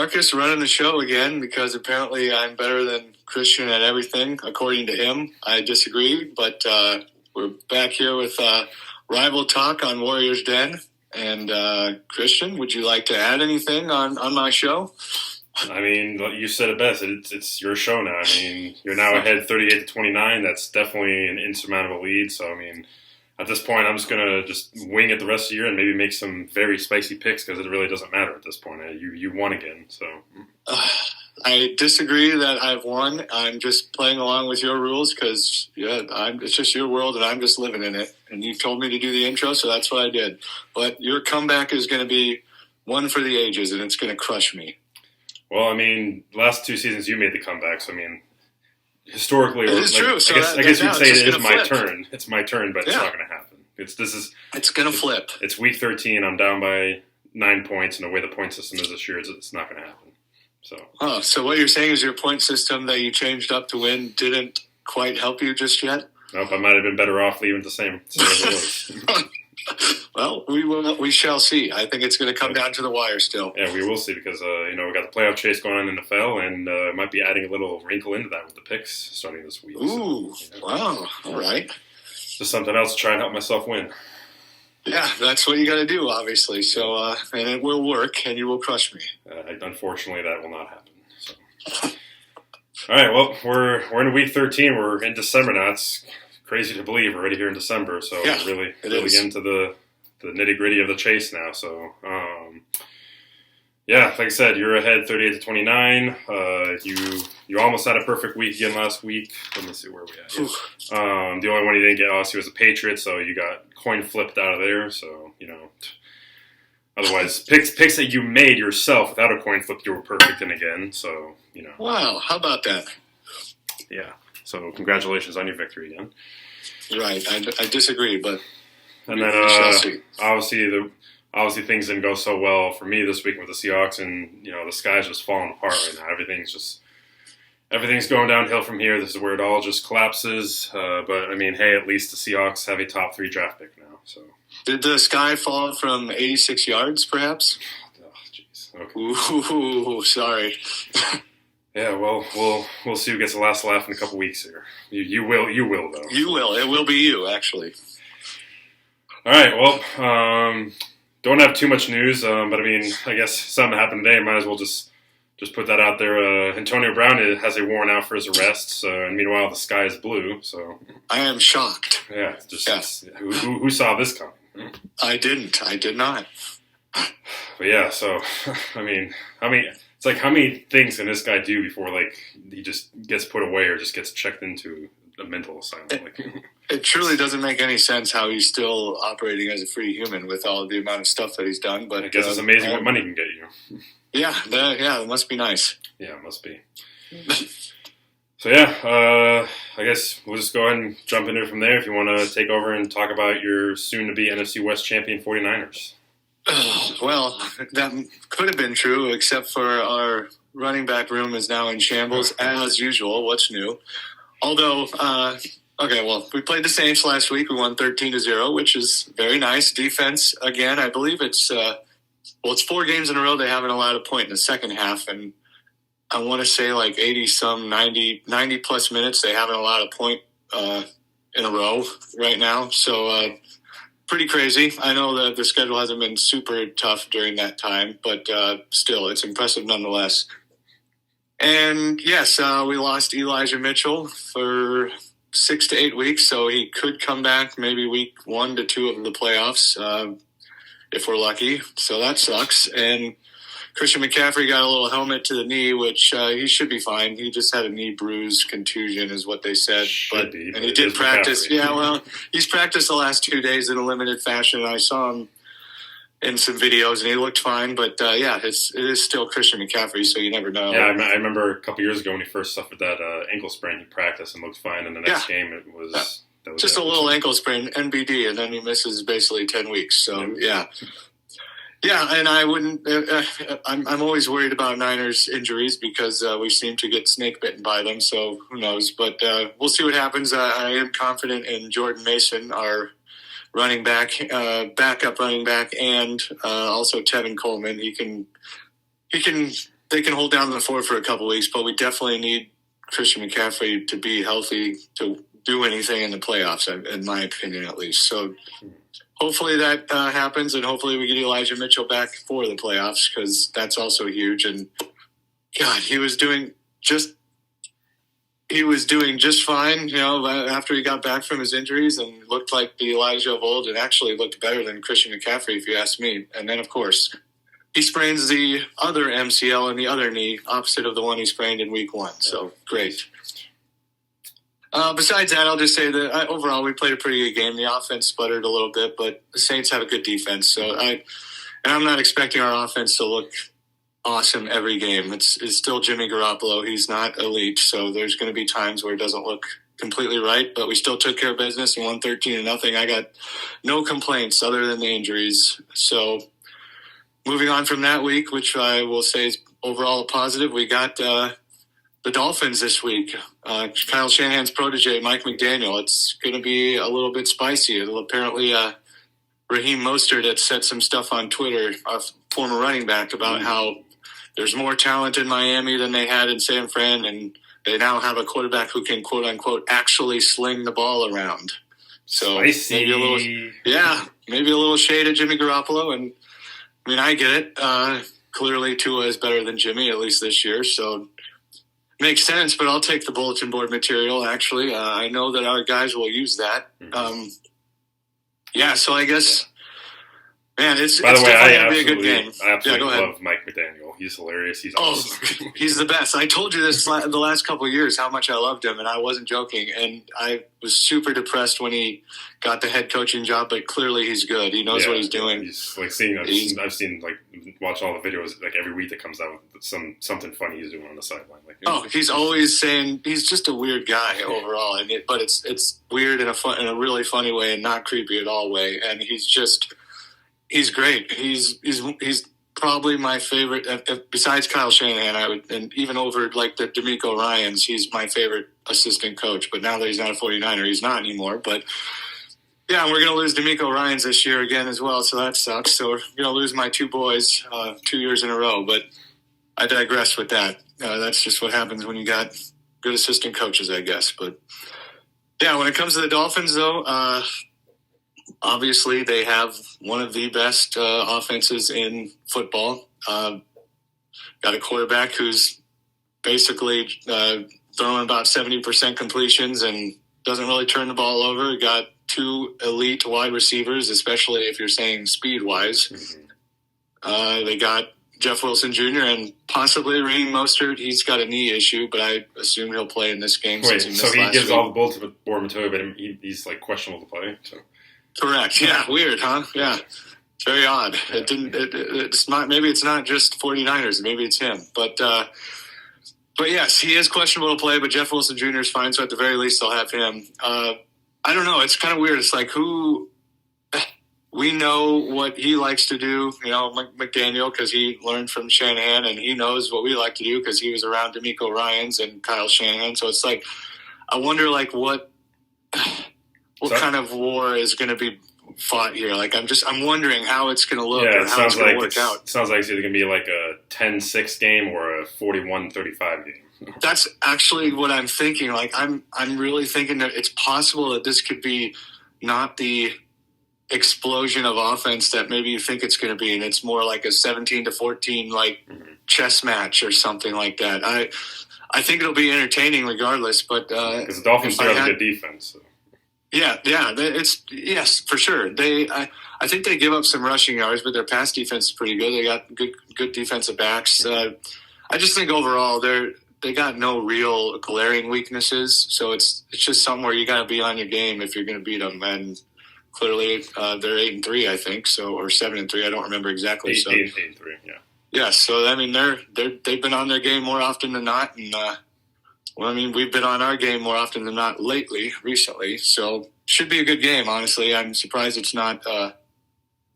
Marcus running the show again because apparently I'm better than Christian at everything, according to him. I disagree, but we're back here with Rival Talk on Warriors Den. And Christian, would you like to add anything on my show? I mean, you said it best. It's your show now. I mean, you're now ahead 38-29. That's definitely an insurmountable lead. So, I mean, at this point, I'm just going to just wing it the rest of the year and maybe make some very spicy picks because it really doesn't matter at this point. You won again. So I disagree that I've won. I'm just playing along with your rules because, it's just your world and I'm just living in it. And you told me to do the intro, so that's what I did. But your comeback is going to be one for the ages, and it's going to crush me. Well, I mean, last 2 seasons you made the comeback, so I mean, historically, it is true. So I guess you'd say it is my flip. turn. It's my turn, but it's not going to happen. It's going to flip. It's week 13. I'm down by 9 points, and the way the point system is this year, it's not going to happen. So what you're saying is your point system that you changed up to win didn't quite help you just yet? Nope, I might have been better off leaving the same as it was. Well, we shall see. I think it's going to come down to the wire still. Yeah, we will see because, we got the playoff chase going on in the NFL and might be adding a little wrinkle into that with the picks starting this week. Ooh, Wow. All right. Just something else to try and help myself win. Yeah, that's what you got to do, obviously. So, and it will work, and you will crush me. Unfortunately, that will not happen. So. All right, well, we're in week 13. We're in December now. It's crazy to believe we're already here in December. So yeah, we're really getting into the nitty-gritty of the chase now. So, like I said, you're ahead 38-29. You almost had a perfect week again last week. Let me see where we at. The only one you didn't get, obviously, was the Patriots, so you got coin flipped out of there. So, otherwise, picks that you made yourself without a coin flip, you were perfect in again. So, Wow, how about that? Yeah. So, congratulations on your victory again. Right. I disagree, but and then obviously things didn't go so well for me this week with the Seahawks, and the sky's just falling apart right now. Everything's going downhill from here. This is where it all just collapses. But I mean, hey, at least the Seahawks have a top 3 draft pick now. So did the sky fall from 86 yards, perhaps? Oh, jeez. Okay. Ooh, sorry. Yeah, well, we'll see who gets the last laugh in a couple weeks here. You will though. You will. It will be you, actually. All right. Well, don't have too much news, but I mean, I guess something happened today. Might as well just put that out there. Antonio Brown has a warrant out for his arrest, and meanwhile the sky is blue. So I am shocked. Yeah. Who saw this coming? I didn't. I did not. But yeah. So I mean, it's like how many things can this guy do before he just gets put away or just gets checked into a mental asylum? It truly doesn't make any sense how he's still operating as a free human with all the amount of stuff that he's done. But I guess it's amazing what money can get you. Yeah, it must be nice. Yeah, it must be. So I guess we'll just go ahead and jump into it from there if you want to take over and talk about your soon-to-be NFC West champion 49ers. Well, that could have been true, except for our running back room is now in shambles, as usual. What's new? Although, we played the Saints last week. We won 13-0, which is very nice. Defense, again, I believe it's 4 games in a row they haven't allowed a point in the second half, and I want to say 90-plus minutes they haven't allowed a point in a row right now. So, pretty crazy. I know that the schedule hasn't been super tough during that time, but still, it's impressive nonetheless. And yes, we lost Elijah Mitchell for 6 to 8 weeks, so he could come back maybe week 1 to 2 of the playoffs if we're lucky. So that sucks. And Christian McCaffrey got a little helmet to the knee, which he should be fine. He just had a knee bruise, contusion is what they said. And he did practice. McCaffrey. Yeah, well, he's practiced the last 2 days in a limited fashion. I saw him in some videos, and he looked fine. But, it is still Christian McCaffrey, so you never know. Yeah, I remember a couple years ago when he first suffered that ankle sprain, he practiced and looked fine. And the next game, it was... Yeah. That was just a little ankle sprain, NBD, and then he misses basically 10 weeks. So, yeah. Yeah, and I wouldn't. I'm always worried about Niners injuries because we seem to get snake bitten by them. So who knows? But we'll see what happens. I am confident in Jordan Mason, our running back, backup running back, and also Tevin Coleman. He can they can hold down the fort for a couple weeks, but we definitely need Christian McCaffrey to be healthy to do anything in the playoffs, in my opinion, at least. So hopefully that happens, and hopefully we get Elijah Mitchell back for the playoffs, because that's also huge. And God, he was doing just fine, after he got back from his injuries, and looked like the Elijah of old, and actually looked better than Christian McCaffrey, if you ask me. And then, of course, he sprains the other MCL in the other knee, opposite of the one he sprained in week 1. So, great. Besides that, I'll just say that overall we played a pretty good game. The offense sputtered a little bit, but the Saints have a good defense. So I'm not expecting our offense to look awesome every game. It's still Jimmy Garoppolo. He's not elite, so there's going to be times where it doesn't look completely right, but we still took care of business and won 13-0. I got no complaints other than the injuries. So moving on from that week, which I will say is overall a positive, we got the Dolphins this week. Kyle Shanahan's protege, Mike McDaniel. It's going to be a little bit spicy. Apparently, Raheem Mostert had said some stuff on Twitter, a former running back, about how there's more talent in Miami than they had in San Fran, and they now have a quarterback who can, quote unquote, actually sling the ball around. So maybe a little shade at Jimmy Garoppolo, and I mean, I get it. Clearly, Tua is better than Jimmy, at least this year, so makes sense. But I'll take the bulletin board material. Actually, I know that our guys will use that. So I guess. Man, it's definitely going to be a good game. I absolutely love Mike McDaniel. He's hilarious. He's awesome. He's the best. I told you this the last couple of years, how much I loved him, and I wasn't joking. And I was super depressed when he got the head coaching job, but clearly he's good. He knows what he's doing. He's like I've seen watching all the videos like every week that comes out with something funny he's doing on the sideline. He's always saying he's just a weird guy overall, but it's weird in a really funny way and not creepy at all way. And he's great. He's probably my favorite. Besides Kyle Shanahan, and even over like the DeMeco Ryans, he's my favorite assistant coach. But now that he's not a 49er, he's not anymore. But yeah, we're going to lose DeMeco Ryans this year again as well, so that sucks. So we're going to lose my two boys 2 years in a row. But I digress with that. That's just what happens when you got good assistant coaches, I guess. But yeah, when it comes to the Dolphins, though, obviously, they have one of the best offenses in football. Got a quarterback who's basically throwing about 70% completions and doesn't really turn the ball over. Got two elite wide receivers, especially if you're saying speed-wise. They got Jeff Wilson Jr. and possibly Raheem Mostert. He's got a knee issue, but I assume he'll play in this game. Wait, so he gives all the bulletin board material, but he's like questionable to play? So. Correct. Yeah. Weird, huh? Yeah. Very odd. It's not. Maybe it's not just 49ers. Maybe it's him. But yes, he is questionable to play. But Jeff Wilson Jr. is fine. So at the very least, they'll have him. I don't know. It's kind of weird. It's like we know what he likes to do. McDaniel, because he learned from Shanahan, and he knows what we like to do because he was around DeMeco Ryans and Kyle Shanahan. So it's like, I wonder what kind of war is going to be fought here? Like, I'm wondering how it's going to look or how it's going to work out. Sounds like it's either going to be like a 10-6 game or a 41-35 game. That's actually what I'm thinking. Like, I'm really thinking that it's possible that this could be not the explosion of offense that maybe you think it's going to be, and it's more like a 17-14 chess match or something like that. I think it'll be entertaining regardless. But because the Dolphins do have a good defense. So. Yeah, yes, for sure. I think they give up some rushing yards, but their pass defense is pretty good. They got good defensive backs. I just think overall they got no real glaring weaknesses. So it's just something where you got to be on your game if you're going to beat them. And clearly they're 8-3, I think, or 7-3. I don't remember exactly. 8-3, yeah. Yeah, so I mean they've been on their game more often than not, and we've been on our game more often than not recently. So should be a good game, honestly. I'm surprised it's not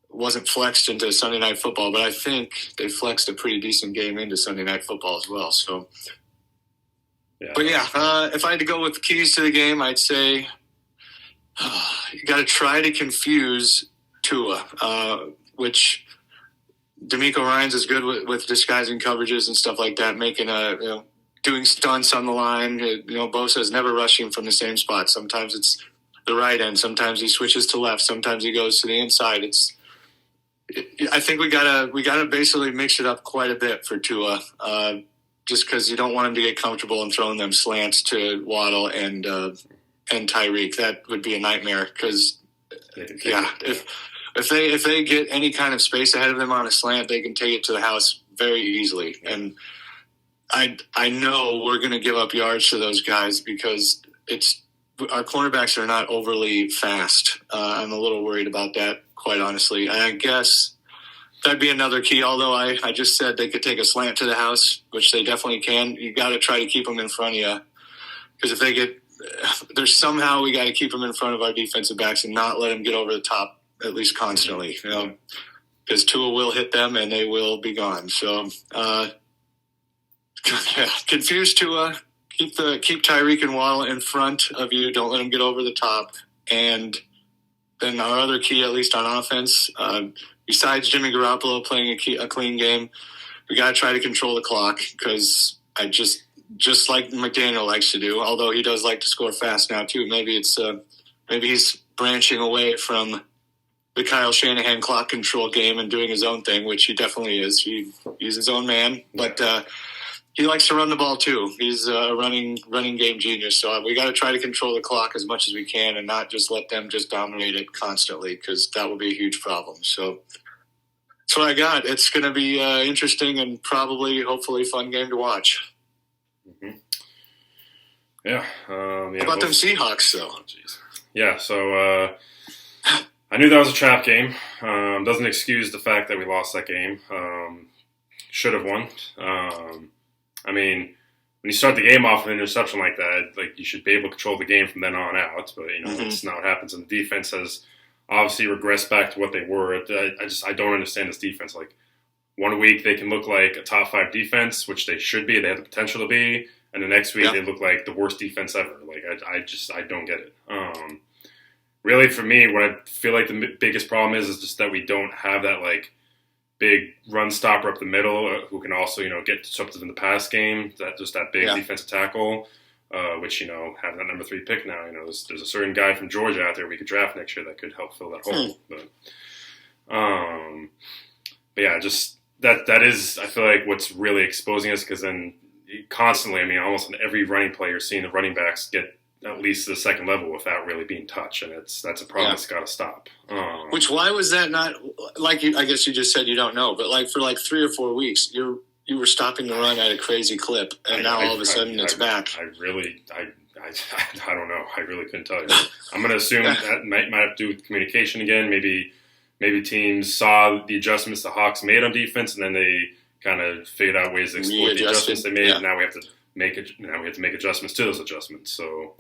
wasn't flexed into Sunday Night Football, but I think they flexed a pretty decent game into Sunday Night Football as well. So, yeah. But yeah, if I had to go with the keys to the game, I'd say you got to try to confuse Tua, which D'Amico Ryans is good with disguising coverages and stuff like that, making doing stunts on the line. Bosa is never rushing from the same spot. Sometimes it's the right end. Sometimes he switches to left. Sometimes he goes to the inside. I think we gotta basically mix it up quite a bit for Tua, just because you don't want him to get comfortable in throwing them slants to Waddle and Tyreek. That would be a nightmare because if they get any kind of space ahead of them on a slant, they can take it to the house very easily. And I know we're going to give up yards to those guys because our cornerbacks are not overly fast. I'm a little worried about that, quite honestly. I guess that'd be another key, although I just said they could take a slant to the house, which they definitely can. You got to try to keep them in front of you because if they get – there's somehow we got to keep them in front of our defensive backs and not let them get over the top at least constantly, because Tua will hit them and they will be gone. So confused Tua. Keep Tyreek and Waddle in front of you. Don't let them get over the top. And then our other key, at least on offense, besides Jimmy Garoppolo playing a clean game, we got to try to control the clock because I just like McDaniel likes to do, although he does like to score fast now too. Maybe he's branching away from the Kyle Shanahan clock control game and doing his own thing, which he definitely is. He's his own man, but he likes to run the ball too. He's a running game genius. So we got to try to control the clock as much as we can and not just let them just dominate it constantly because that will be a huge problem. So that's what I got. It's going to be interesting and probably, hopefully, fun game to watch. Mm-hmm. Yeah. How about them Seahawks, though? Oh, yeah, so I knew that was a trap game. Doesn't excuse the fact that we lost that game. Should have won. I mean, when you start the game off with an interception like that, like you should be able to control the game from then on out. But that's not what happens. And the defense has obviously regressed back to what they were. I don't understand this defense. Like 1 week they can look like a top 5 defense, which they should be. They have the potential to be. And the next week they look like the worst defense ever. Like I don't get it. Really, for me, what I feel like the biggest problem is just that we don't have that like big run stopper up the middle who can also get disruptive in the pass game. That big defensive tackle, which having that number 3 pick now, there's a certain guy from Georgia out there we could draft next year that could help fill that hole. But yeah, just that is I feel like what's really exposing us because then constantly, I mean, almost in every running play you're seeing the running backs get at least to the second level without really being touched, and that's a problem that's got to stop. Why was that not like you? I guess you just said you don't know, but like for like 3 or 4 weeks, you were stopping the run at a crazy clip, and now all of a sudden it's back. I don't know. I really couldn't tell you. I'm going to assume that might have to do with communication again. Maybe teams saw the adjustments the Hawks made on defense, and then they kind of figured out ways to exploit the adjustments they made. Yeah. Now we have to make adjustments to those adjustments. So,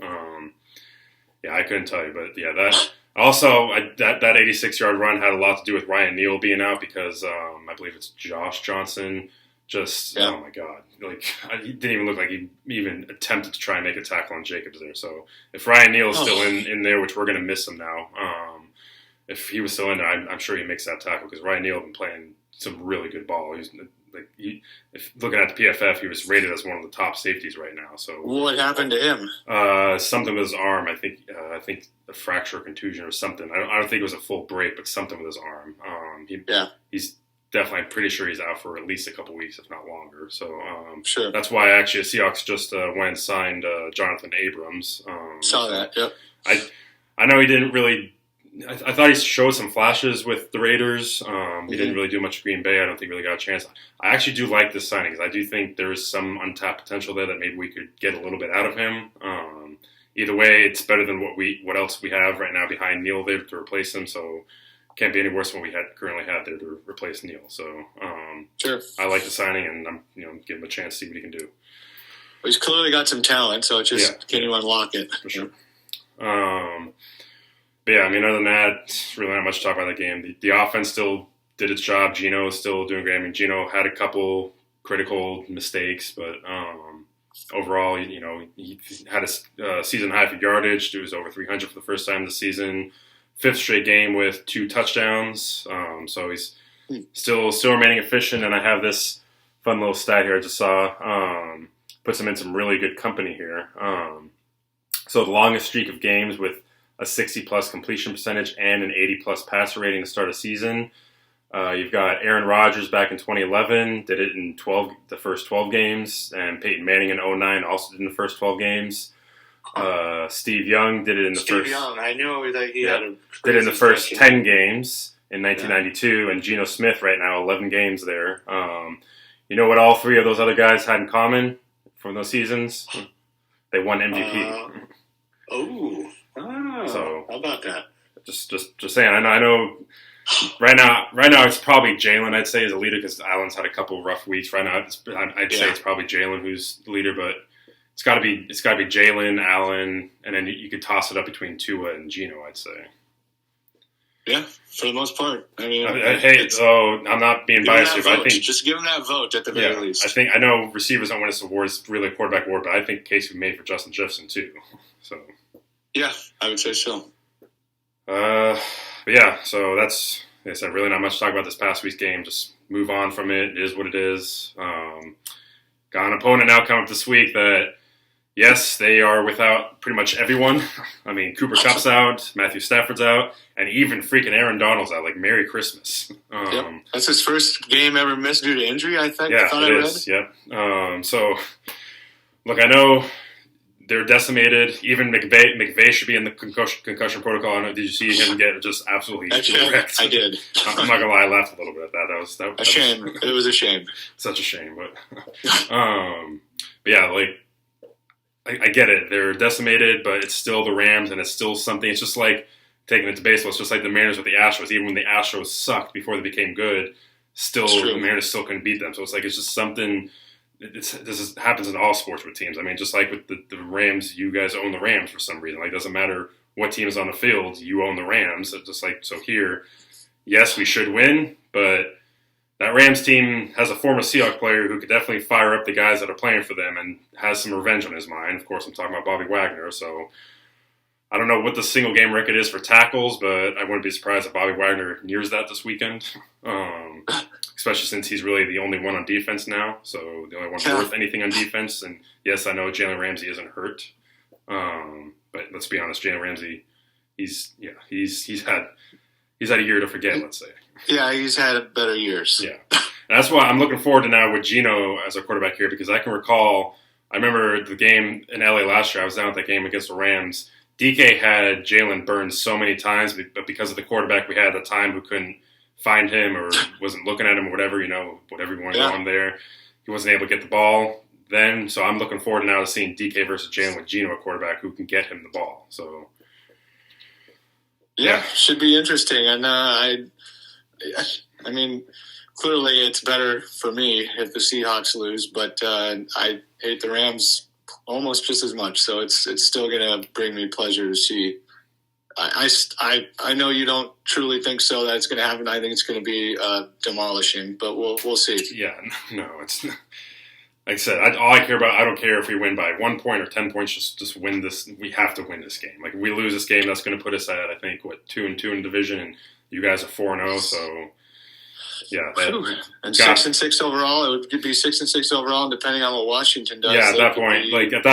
I couldn't tell you, but yeah, that 86-yard run had a lot to do with Ryan Neal being out because I believe it's Josh Johnson. Oh my God, like he didn't even look like he even attempted to try and make a tackle on Jacobs there. So if Ryan Neal is still in there, which we're going to miss him now, if he was still in there, I'm sure he makes that tackle because Ryan Neal has been playing some really good ball. If looking at the PFF, he was rated as one of the top safeties right now. So what happened to him? Something with his arm. I think a fracture or contusion or something. I don't think it was a full break, but something with his arm. He's definitely. I'm pretty sure he's out for at least a couple weeks, if not longer. So sure. That's why actually the Seahawks just went and signed Jonathan Abrams. Saw that. Yep. I know he didn't really. I thought he showed some flashes with the Raiders. He didn't really do much with Green Bay. I don't think he really got a chance. I actually do like this signing because I do think there is some untapped potential there that maybe we could get a little bit out of him. Either way, it's better than what else we have right now behind Neal there to replace him. So can't be any worse than what we currently had there to replace Neal. So sure, I like the signing, and I'm give him a chance to see what he can do. Well, he's clearly got some talent, so can you unlock it for sure? But yeah, I mean, other than that, really not much to talk about that game. The offense still did its job. Geno is still doing great. I mean, Geno had a couple critical mistakes, but overall, he had a season high for yardage. It was over 300 for the first time this season. 5th straight game with 2 touchdowns. So he's Still remaining efficient, and I have this fun little stat here I just saw. Puts them in some really good company here. So the longest streak of games with a 60-plus completion percentage and an 80-plus passer rating to start a season. You've got Aaron Rodgers back in 2011, did it in the first 12 games, and Peyton Manning in 2009 also did it in the first 12 games. Steve Young did it in the Steve first. Young, I knew that he had a did it in the first stretch. 10 games in 1992, and Geno Smith right now 11 games there. You know what all three of those other guys had in common from those seasons? They won MVP. So how about that? Just saying. I know. Right now, it's probably Jalen. I'd say is a leader because Allen's had a couple of rough weeks. Right now, I'd say it's probably Jalen who's the leader, but it's got to be Jalen, Allen, and then you could toss it up between Tua and Geno. I'd say. Yeah, for the most part. I mean, I'm not being biased here, but I think just give him that vote at the very least. I know receivers don't win this award. It's really a quarterback award, but I think the case we made for Justin Jefferson too. So. Yeah, I would say so. But yeah, so that's, like I said, really not much to talk about this past week's game. Just move on from it. It is what it is. Got an opponent now coming up this week that, yes, they are without pretty much everyone. I mean, Cooper Kupp's out, Matthew Stafford's out, and even freaking Aaron Donald's out. Like, Merry Christmas. Yep. That's his first game ever missed due to injury, I think. Yeah, it is. Yep. So, look, I know they're decimated. Even McVay should be in the concussion protocol. I know, did you see him get just absolutely wrecked? I did. I'm not gonna lie, I laughed a little bit at that. That was a shame. It was a shame. Such a shame, but yeah, like I get it. They're decimated, but it's still the Rams, and it's still something. It's just like taking it to baseball. It's just like the Mariners with the Astros. Even when the Astros sucked before they became good, still the Mariners still couldn't beat them. So it's like it's just something. Happens in all sports with teams. I mean, just like with the Rams, you guys own the Rams for some reason. Like, it doesn't matter what team is on the field, you own the Rams. It's just like, so here, yes, we should win, but that Rams team has a former Seahawks player who could definitely fire up the guys that are playing for them and has some revenge on his mind. Of course, I'm talking about Bobby Wagner. So I don't know what the single game record is for tackles, but I wouldn't be surprised if Bobby Wagner nears that this weekend. Especially since he's really the only one on defense now, so the only one worth anything on defense. And yes, I know Jalen Ramsey isn't hurt, but let's be honest, Jalen Ramsey, he's had a year to forget. Let's say. Yeah, he's had better years. Yeah, and that's why I'm looking forward to now with Geno as our quarterback here, because I can recall. I remember the game in LA last year. I was down at that game against the Rams. DK had Jalen burned so many times, but because of the quarterback we had at the time who couldn't find him or wasn't looking at him or whatever, whatever you want to go on there, he wasn't able to get the ball then. So I'm looking forward now to seeing DK versus Jalen with Geno, a quarterback who can get him the ball. So yeah, should be interesting. And I mean, clearly it's better for me if the Seahawks lose, but I hate the Rams almost just as much. So it's still going to bring me pleasure to see. I know you don't truly think so that it's going to happen. I think it's going to be demolishing, but we'll see. Yeah, no, it's like I said. All I care about, I don't care if we win by 1 point or 10 points. Just win this. We have to win this game. Like, if we lose this game, that's going to put us at, I think, 2-2 in the division, and you guys are 4-0. So yeah, and 6-6 overall. It would be 6-6 overall, depending on what Washington does. Yeah, at that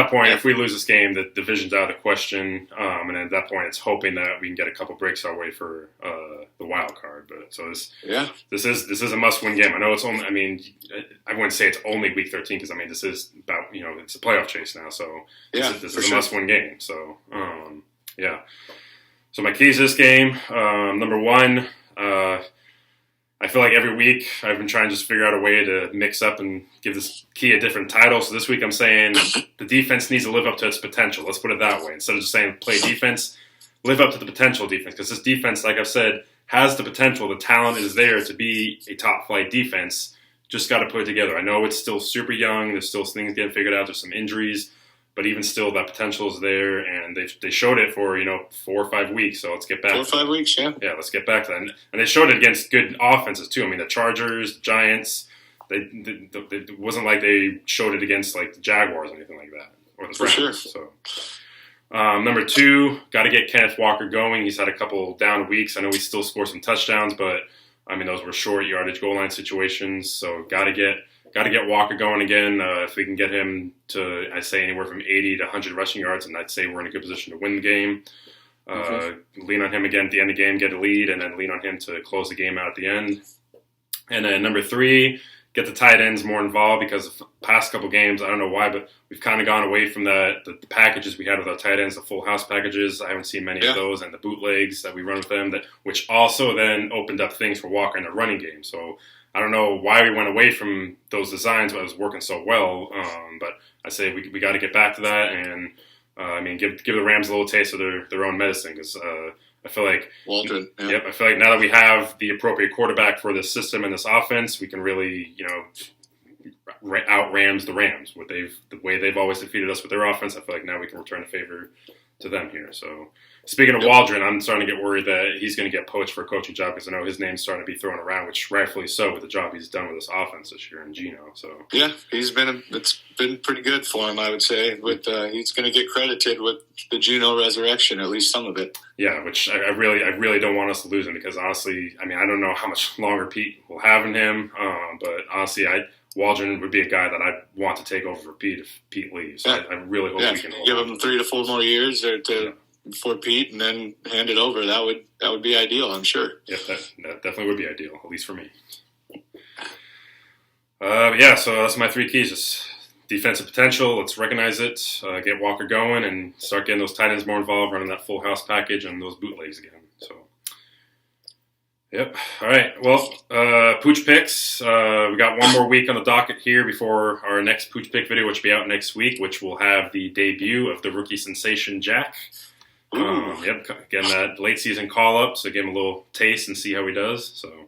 point, if we lose this game, the division's out of the question. And then at that point, it's hoping that we can get a couple breaks our way for the wild card. But so this is a must-win game. I know it's only. I mean, I wouldn't say it's only week 13 because this is about it's a playoff chase now. So this is a must-win game. So yeah. So my keys this game, number one. I feel like every week I've been trying to just figure out a way to mix up and give this key a different title. So this week I'm saying the defense needs to live up to its potential. Let's put it that way. Instead of just saying play defense, live up to the potential defense. Because this defense, like I've said, has the potential. The talent is there to be a top-flight defense. Just got to put it together. I know it's still super young. There's still things getting figured out. There's some injuries. But even still, that potential is there, and they showed it for 4 or 5 weeks. So let's get back. 4 or 5 weeks, yeah. Yeah, let's get back to that. And they showed it against good offenses too. I mean, the Chargers, the Giants. It wasn't like they showed it against like the Jaguars or anything like that, or the Browns. For sure. So number two, got to get Kenneth Walker going. He's had a couple down weeks. I know he still scores some touchdowns, but I mean, those were short yardage goal line situations. So got to get Walker going again. If we can get him to, I say anywhere from 80 to 100 rushing yards, and I'd say we're in a good position to win the game. Lean on him again at the end of the game, get a lead, and then lean on him to close the game out at the end. And then number 3, get the tight ends more involved, because the past couple games, I don't know why, but we've kind of gone away from the packages we had with our tight ends, the full house packages. I haven't seen many of those, and the bootlegs that we run with them, which also then opened up things for Walker in the running game. So I don't know why we went away from those designs, but it was working so well. But I say we got to get back to that, and give the Rams a little taste of their own medicine, because I feel like Waldron. Yeah. Yep, I feel like now that we have the appropriate quarterback for this system and this offense, we can really out Rams the Rams. The way they've always defeated us with their offense, I feel like now we can return a favor to them here. So speaking of Waldron, I'm starting to get worried that he's going to get poached for a coaching job, because I know his name's starting to be thrown around, which rightfully so with the job he's done with this offense this year in Geno. So yeah, it's been pretty good for him, I would say. With he's going to get credited with the Geno resurrection, at least some of it. Yeah, which I really don't want us to lose him, because honestly, I don't know how much longer Pete will have in him, but honestly, Waldron would be a guy that I'd want to take over for Pete if Pete leaves. Yeah. I really hope we can hold give on. him 3 to 4 more years for Pete, and then hand it over. That would be ideal, I'm sure. Yeah, that definitely would be ideal, at least for me. Yeah, so that's my 3 keys. Just defensive potential, let's recognize it, get Walker going, and start getting those tight ends more involved, running that full house package and those bootlegs again. So, yep. All right. Well, Pooch Picks. We got one more week on the docket here before our next Pooch Pick video, which will be out next week, which will have the debut of the rookie sensation Jack. Yep. Again, that late season call up, so give him a little taste and see how he does. So,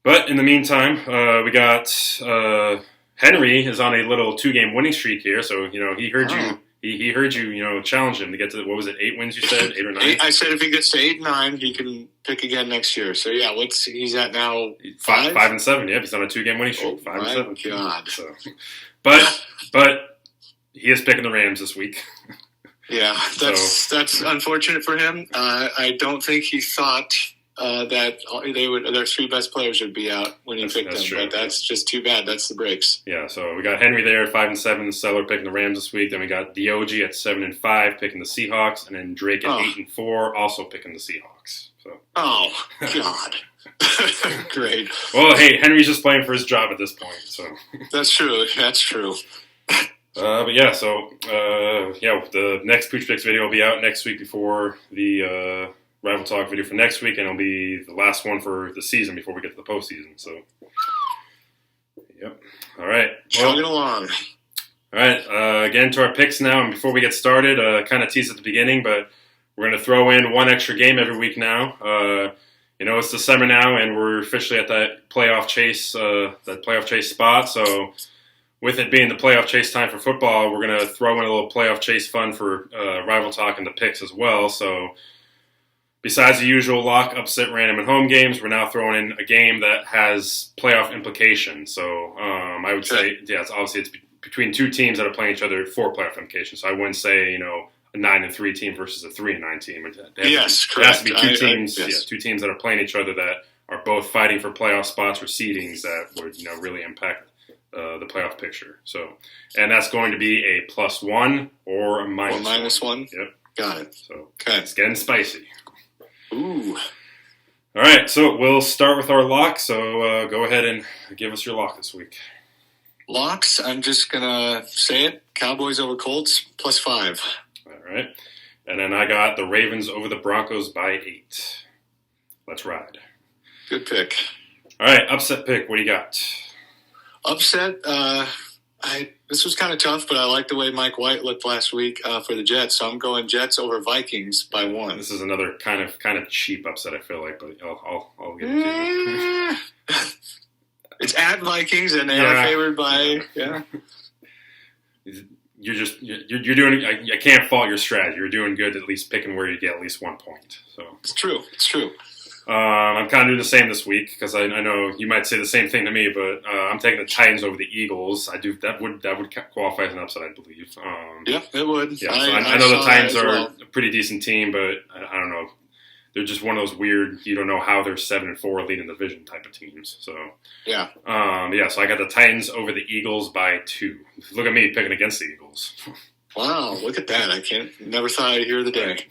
but in the meantime, we got Henry is on a little 2-game winning streak here. So he heard you. He heard you, challenge him to get to, what was it, 8 wins you said? 8 or 9? I said if he gets to 8, 9, he can pick again next year. So yeah, he's at now? 5 and 7. Yep, he's on a 2-game winning streak. 5 and 7. God. So, but he is picking the Rams this week. Yeah, that's unfortunate for him. I don't think he thought that their 3 best players would be out when he picked them. True. But that's just too bad. That's the breaks. Yeah, so we got Henry there at 5 and 7, Seller picking the Rams this week. Then we got Diogi at 7 and 5 picking the Seahawks, and then Drake at 8 and 4 also picking the Seahawks. So. Oh God. Great. Well, hey, Henry's just playing for his job at this point. So That's true. That's true. But yeah, so the next Pooch Picks video will be out next week before the Rival Talk video for next week, and it'll be the last one for the season before we get to the postseason. So, yep. All right. Chugging along. All right. Again, to our picks now, and before we get started, kind of teased at the beginning, but we're going to throw in one extra game every week now. It's December now, and we're officially at that playoff chase spot. So, with it being the playoff chase time for football, we're going to throw in a little playoff chase fun for Rival Talk and the picks as well. So, besides the usual lock, upset, random, and home games, we're now throwing in a game that has playoff implications. So, I would say, it's between 2 teams that are playing each other for playoff implications. So, I wouldn't say, a 9-3 team versus a 3-9 team. Yes, correct. There has to be 2 teams, 2 teams that are playing each other that are both fighting for playoff spots or seedings that would, really impact the playoff picture. So, and that's going to be a +1 or a -1. Yep. Got it. So, okay. It's getting spicy. Ooh. All right, so we'll start with our lock. So go ahead and give us your lock this week. Locks, I'm just going to say it. Cowboys over Colts, +5. All right. And then I got the Ravens over the Broncos by 8. Let's ride. Good pick. All right, upset pick. What do you got? Upset, this was kind of tough, but I like the way Mike White looked last week for the Jets, so I'm going Jets over Vikings by 1. This is another kind of cheap upset, I feel like, but I'll give it to you. It's at Vikings, and they are favored by You're doing. I can't fault your strategy. You're doing good, at least picking where you get at least 1 point. So it's true. I'm kind of doing the same this week because I know you might say the same thing to me, but I'm taking the Titans over the Eagles. I do that would qualify as an upset, I believe. Yeah, it would. Yeah, so I know the Titans are a pretty decent team, but I don't know. they're just one of those weird, you don't know how they're 7-4 leading the division type of teams. So yeah. So I got the Titans over the Eagles by 2. Look at me picking against the Eagles. Wow, look at that. Never thought I'd hear the day.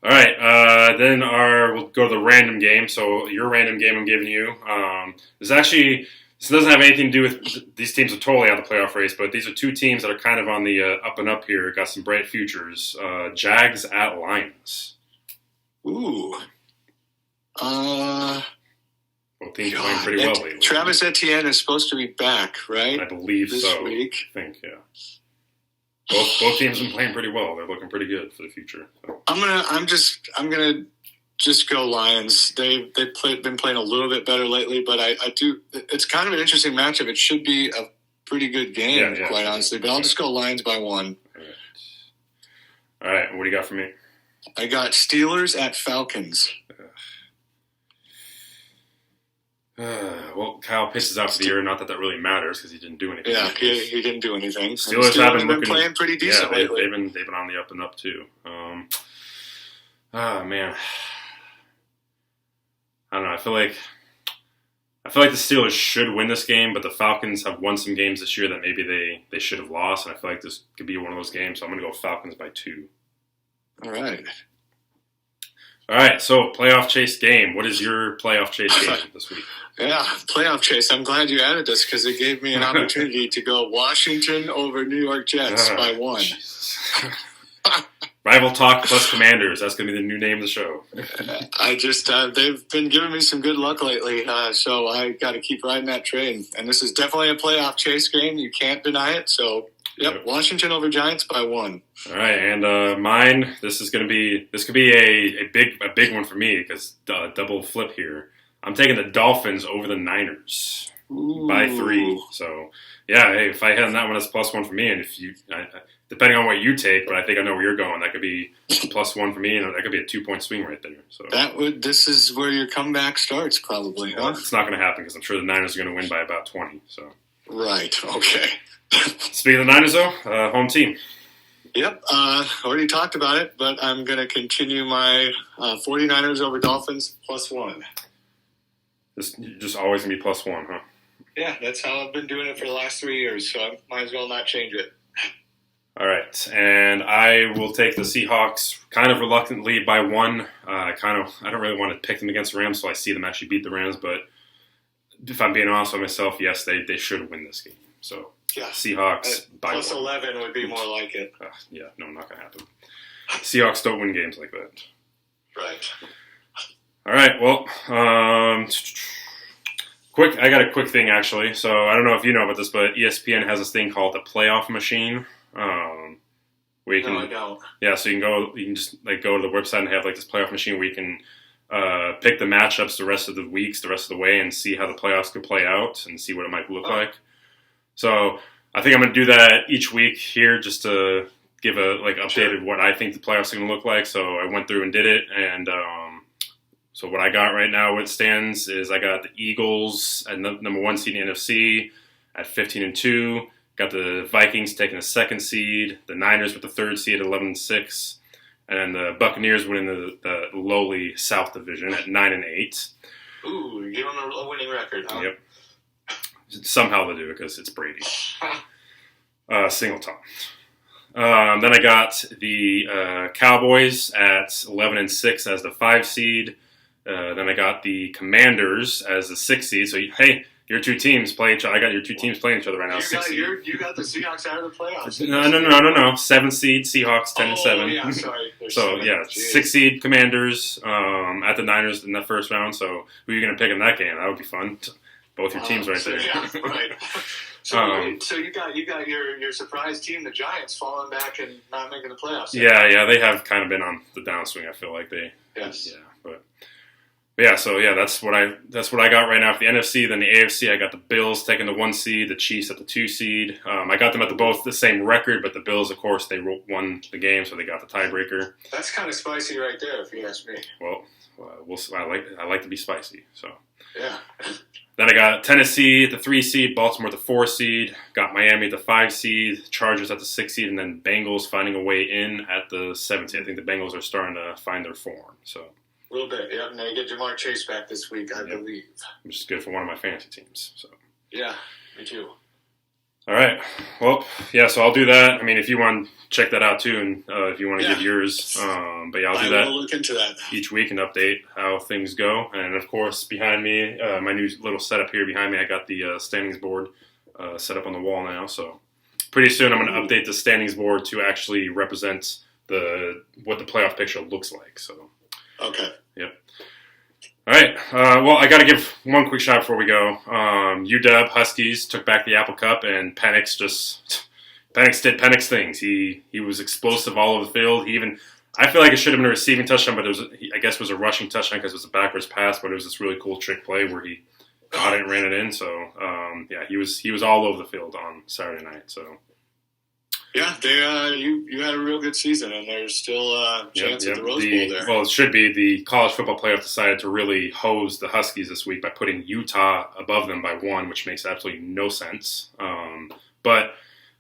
All right, then we'll go to the random game. So your random game I'm giving you. This doesn't have anything to do with these teams are totally out of the playoff race, but these are 2 teams that are kind of on the up and up here. Got some bright futures. Jags at Lions. Ooh. Both teams are playing pretty well lately. Travis Etienne is supposed to be back, right? I believe this so. Week. I think, yeah. Both teams have been playing pretty well. They're looking pretty good for the future. So. I'm gonna just go Lions. They've been playing a little bit better lately, but I do. It's kind of an interesting matchup. It should be a pretty good game, quite honestly. But I'll just go Lions by 1. All right. What do you got for me? I got Steelers at Falcons. Well, Kyle pisses out for the year. Not that really matters because he didn't do anything. Yeah, he didn't do anything. Steelers have been playing pretty decent lately. They've been on the up and up too. Man, I don't know. I feel like the Steelers should win this game, but the Falcons have won some games this year that maybe they should have lost, and I feel like this could be one of those games. So I'm going to go Falcons by 2. All right. All right, so playoff chase game. What is your playoff chase game this week? Yeah, playoff chase. I'm glad you added this because it gave me an opportunity to go Washington over New York Jets by 1. Rival Talk plus Commanders. That's going to be the new name of the show. I just, they've been giving me some good luck lately, so I got to keep riding that train. And this is definitely a playoff chase game. You can't deny it. So, yep. Washington over Giants by 1. All right, and mine. This could be a big one for me because double flip here. I'm taking the Dolphins over the Niners by 3. So, yeah, hey, if I had that one as +1 for me, and if you, depending on what you take, but I think I know where you're going, that could be +1 for me, and that could be a 2-point swing right there. So this is where your comeback starts, probably. Huh? It's not going to happen because I'm sure the Niners are going to win by about 20. So. Right. Okay. Speaking of the Niners, though, home team. Yep, already talked about it, but I'm going to continue my 49ers over Dolphins +1. Just always going to be +1, huh? Yeah, that's how I've been doing it for the last 3 years, so I might as well not change it. All right, and I will take the Seahawks kind of reluctantly by 1. I don't really want to pick them against the Rams, so I see them actually beat the Rams, but if I'm being honest with myself, yes, they should win this game. So. Yeah. Seahawks by +11 would be more like it. Yeah, no, not going to happen. Seahawks don't win games like that. Right. All right, well, I got a quick thing, actually. So I don't know if you know about this, but ESPN has this thing called the Playoff Machine. Where you can, no, I don't. Yeah, so you can just go to the website and have this Playoff Machine where you can pick the matchups the rest of the weeks, the rest of the way, and see how the playoffs could play out and see what it might look like. So I think I'm going to do that each week here just to give updated what I think the playoffs are going to look like. So I went through and did it. And so what I got right now, what stands is I got the Eagles at number 1 seed in the NFC at 15-2. Got the Vikings taking the 2nd seed. The Niners with the 3rd seed at 11-6. And then the Buccaneers winning the lowly South Division at 9-8. Ooh, give them a winning record, huh? Yep. Somehow they'll do it because it's Brady. Single top. Then I got the Cowboys at 11-6 as the 5 seed. Then I got the Commanders as the 6 seed. So, hey, your 2 teams play each other. I got your 2 teams playing each other right now. You got the Seahawks out of the playoffs. No. 7 seed Seahawks, 10-7. Yeah, sorry. So, 6 seed Commanders at the Niners in the first round. So, who are you going to pick in that game? That would be fun. Both your teams right there. Yeah, right. So you got your surprise team, the Giants, falling back and not making the playoffs. Yeah, they have kind of been on the downswing. I feel like they. Yes. Yeah, but that's what I got right now for the NFC. Then the AFC, I got the Bills taking the 1 seed, the Chiefs at the 2 seed. I got them at both the same record, but the Bills, of course, they won the game, so they got the tiebreaker. That's kind of spicy right there, if you ask me. Well, I like to be spicy, so. Yeah. Then I got Tennessee at the 3 seed, Baltimore at the 4 seed, got Miami at the 5 seed, Chargers at the 6 seed, and then Bengals finding a way in at the 7 seed. I think the Bengals are starting to find their form. So A little bit, yeah. And they get Jamar Chase back this week, I believe. Which is good for one of my fantasy teams. So. Yeah, me too. All right. Well, yeah, so I'll do that. I mean, if you want to check that out too, and if you want to give yours. But yeah, I'll do that. I will look into that each week and update how things go. And of course, behind me, my new little setup here behind me, I got the standings board set up on the wall now. So pretty soon I'm going to update the standings board to actually represent what the playoff picture looks like. So. Okay. Yep. All right. Well, I got to give one quick shout before we go. UW Huskies took back the Apple Cup, and Penix did Penix things. He was explosive all over the field. I feel like it should have been a receiving touchdown, but I guess it was a rushing touchdown because it was a backwards pass. But it was this really cool trick play where he caught it and ran it in. So yeah, he was all over the field on Saturday night. So. Yeah, you had a real good season, and there's still a chance at the Rose Bowl there. Well, it should be. The college football playoff decided to really hose the Huskies this week by putting Utah above them by 1, which makes absolutely no sense. But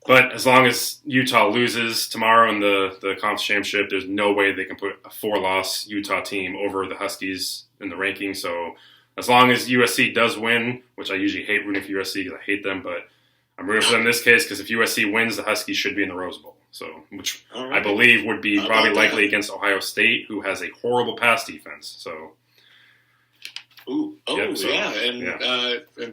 as long as Utah loses tomorrow in the conference championship, there's no way they can put a 4-loss Utah team over the Huskies in the ranking. So as long as USC does win, which I usually hate rooting for USC because I hate them, but I'm rooting for them in this case because if USC wins, the Huskies should be in the Rose Bowl. So, which I believe would be probably likely against Ohio State, who has a horrible pass defense. So, and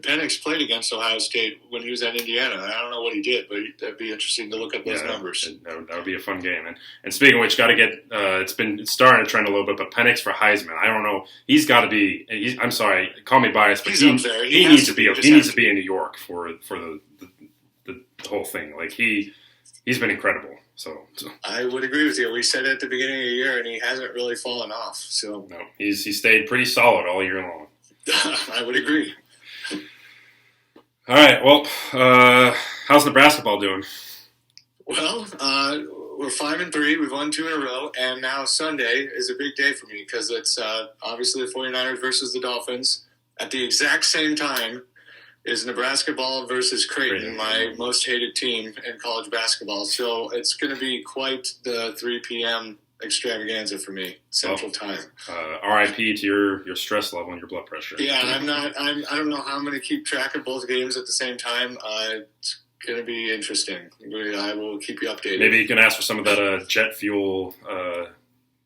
Penix played against Ohio State when he was at Indiana. I don't know what he did, but that'd be interesting to look at those numbers. That would be a fun game. And speaking of which, got to get it's starting to trend a little bit, but Penix for Heisman. I don't know. He's got to be. I'm sorry, call me biased, but he needs to be in New York for the whole thing. Like he's been incredible. So I would agree with you. We said it at the beginning of the year, and he hasn't really fallen off. So no, he stayed pretty solid all year long. I would agree. All right. Well, how's Nebraska ball doing? Well, we're 5-3. We've won 2 in a row, and now Sunday is a big day for me because it's obviously the 49ers versus the Dolphins at the exact same time. Is Nebraska ball versus Creighton, my most hated team in college basketball. So it's going to be quite the 3 p.m. extravaganza for me, Central Time. RIP to your stress level and your blood pressure. Yeah, I don't know how I'm going to keep track of both games at the same time. It's going to be interesting. I will keep you updated. Maybe you can ask for some of that jet fuel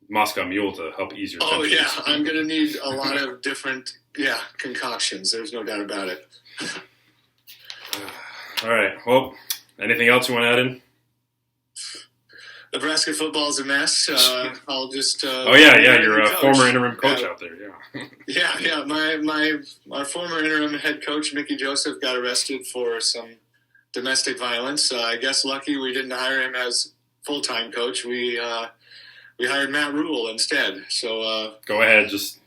Moscow Mule to help ease your temperature. Oh, yeah. I'm going to need a lot of different concoctions. There's no doubt about it. All right. Well, anything else you want to add in? Nebraska football is a mess. I'll just. You're a former interim coach out there. Yeah. Yeah. My former interim head coach Mickey Joseph got arrested for some domestic violence. I guess lucky we didn't hire him as full-time coach. We hired Matt Rule instead. So go ahead. Just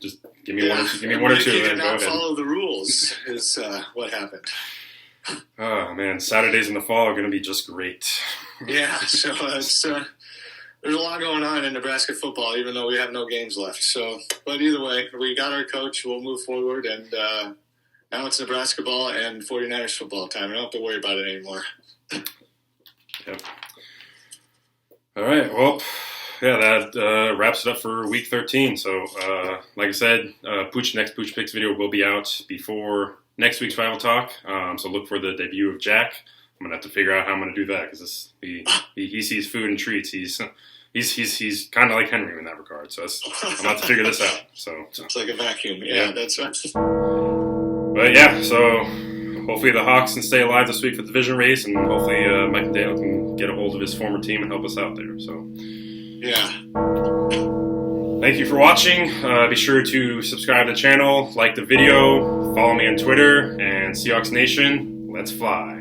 give me one. Give me one or two. He did not follow the rules. Is what happened. Oh man, Saturdays in the fall are going to be just great. Yeah. So there's a lot going on in Nebraska football, even though we have no games left. So, but either way, we got our coach. We'll move forward, and now it's Nebraska ball and 49ers football time. I don't have to worry about it anymore. Yep. All right. Well. Yeah, that wraps it up for week 13. So, like I said, next Pooch Picks video will be out before next week's Rival Talk. So look for the debut of Jack. I'm gonna have to figure out how I'm gonna do that because he sees food and treats. He's kind of like Henry in that regard. So I'm gonna have to figure this out. So it's like a vacuum. Yeah, that's right. But yeah, so hopefully the Hawks can stay alive this week for the division race, and hopefully Mike McDaniel can get a hold of his former team and help us out there. So. Yeah. Thank you for watching. Be sure to subscribe to the channel, like the video, follow me on Twitter, and Seahawks Nation, let's fly.